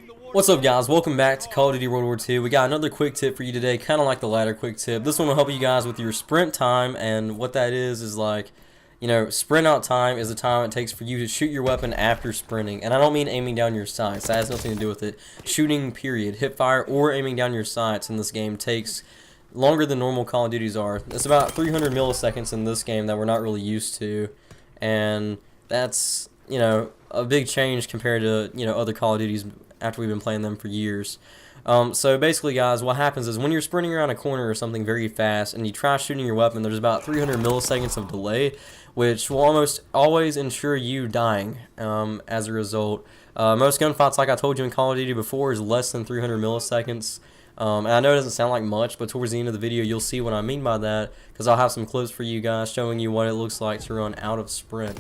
What's up, guys? Welcome back to Call of Duty World War II. We got another quick tip for you today, kind of like the ladder quick tip. This one will help you guys with your sprint time, and what that is like, sprint out time is the time it takes for you to shoot your weapon after sprinting. And I don't mean aiming down your sights. That has nothing to do with it. Shooting, period. Hip fire or aiming down your sights in this game takes longer than normal Call of Duties are. It's about 300 milliseconds in this game that we're not really used to, and that's, a big change compared to, other Call of Duties after we've been playing them for years. So basically, guys, what happens is when you're sprinting around a corner or something very fast and you try shooting your weapon, there's about 300 milliseconds of delay, which will almost always ensure you dying as a result. Most gunfights, like I told you in Call of Duty before, is less than 300 milliseconds. And I know it doesn't sound like much, but towards the end of the video, you'll see what I mean by that, because I'll have some clips for you guys showing you what it looks like to run out of sprint.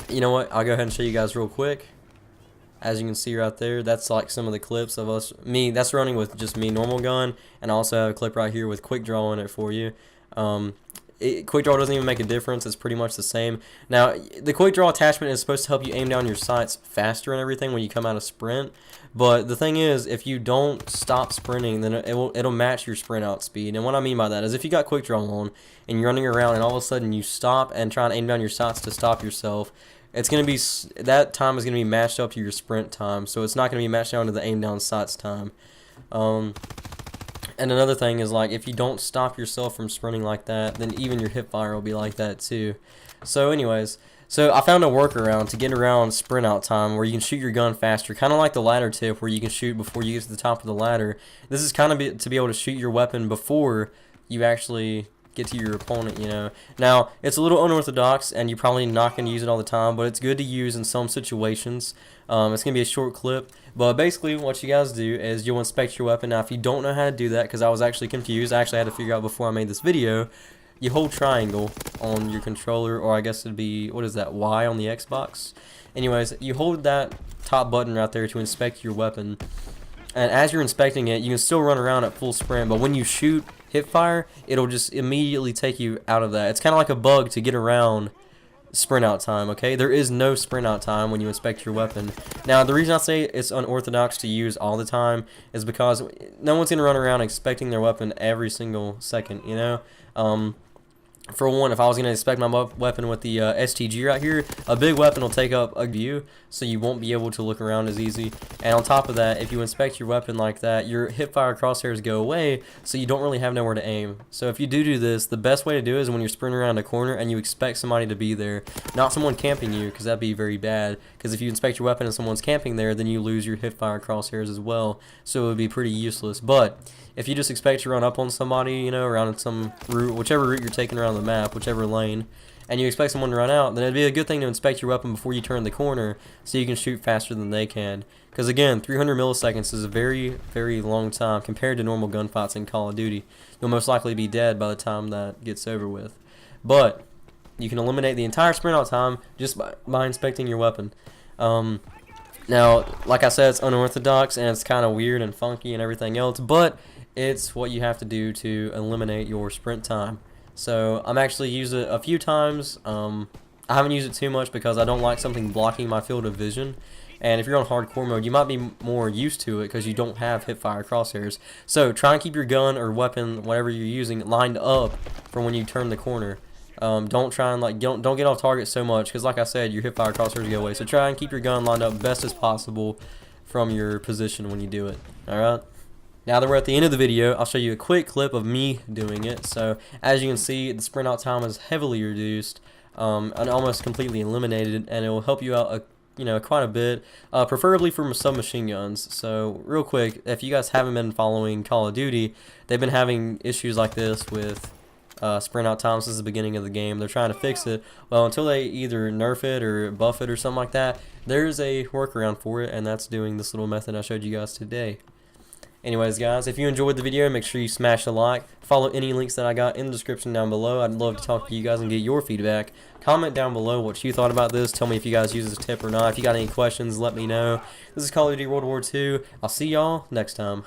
You know what? I'll go ahead and show you guys real quick. As you can see right there, that's like some of the clips of me. That's running with just me normal gun, and I also have a clip right here with quick draw in it for you. Quick draw doesn't even make a difference. It's pretty much the same. Now, the quick draw attachment is supposed to help you aim down your sights faster and everything when you come out of sprint. But the thing is, if you don't stop sprinting, then it'll match your sprint out speed. And what I mean by that is, if you got quick draw on and you're running around and all of a sudden you stop and try and aim down your sights to stop yourself, it's going to be, that time is going to be matched up to your sprint time, so it's not going to be matched down to the aim down sights time. And another thing is, like, if you don't stop yourself from sprinting like that, then even your hip fire will be like that too. So anyways, so I found a workaround to get around sprint out time where you can shoot your gun faster, kind of like the ladder tip where you can shoot before you get to the top of the ladder. This is kind of to be able to shoot your weapon before you actually get to your opponent, Now, it's a little unorthodox, and you're probably not going to use it all the time, but it's good to use in some situations. It's going to be a short clip, but basically what you guys do is you'll inspect your weapon. Now, if you don't know how to do that, because I was actually confused, I actually had to figure out before I made this video, you hold triangle on your controller, or I guess it'd be, what is that, Y on the Xbox? Anyways, you hold that top button right there to inspect your weapon, and as you're inspecting it, you can still run around at full sprint, but when you shoot hip fire, it'll just immediately take you out of that. It's kind of like a bug to get around sprint out time, okay? There is no sprint out time when you inspect your weapon. Now, the reason I say it's unorthodox to use all the time is because no one's going to run around expecting their weapon every single second, For one, if I was going to inspect my weapon with the STG right here, a big weapon will take up a view, so you won't be able to look around as easy. And on top of that, if you inspect your weapon like that, your hip fire crosshairs go away, so you don't really have nowhere to aim. So if you do this, the best way to do it is when you're sprinting around a corner and you expect somebody to be there, not someone camping you, because that'd be very bad. Because if you inspect your weapon and someone's camping there, then you lose your hip fire crosshairs as well, so it would be pretty useless. But if you just expect to run up on somebody, around some route, whichever route you're taking around the map, whichever lane, and you expect someone to run out, then it'd be a good thing to inspect your weapon before you turn the corner so you can shoot faster than they can. Because again, 300 milliseconds is a very, very long time compared to normal gunfights in Call of Duty. You'll most likely be dead by the time that gets over with. But you can eliminate the entire sprint out time just by inspecting your weapon. Now, like I said, it's unorthodox and it's kind of weird and funky and everything else, but it's what you have to do to eliminate your sprint time. So I'm actually used it a few times. I haven't used it too much because I don't like something blocking my field of vision. And if you're on hardcore mode, you might be more used to it because you don't have hip fire crosshairs. So try and keep your gun or weapon, whatever you're using, lined up for when you turn the corner. Don't try and don't get off target so much because, like I said, your hip fire crosshairs go away. So try and keep your gun lined up best as possible from your position when you do it. All right. Now that we're at the end of the video, I'll show you a quick clip of me doing it. So as you can see, the sprint out time is heavily reduced and almost completely eliminated, and it will help you out quite a bit, preferably from submachine guns. So real quick, if you guys haven't been following Call of Duty, they've been having issues like this with sprint out time since the beginning of the game. They're trying to fix it. Well, until they either nerf it or buff it or something like that, there's a workaround for it, and that's doing this little method I showed you guys today. Anyways, guys, if you enjoyed the video, make sure you smash a like. Follow any links that I got in the description down below. I'd love to talk to you guys and get your feedback. Comment down below what you thought about this. Tell me if you guys use this tip or not. If you got any questions, let me know. This is Call of Duty World War II. I'll see y'all next time.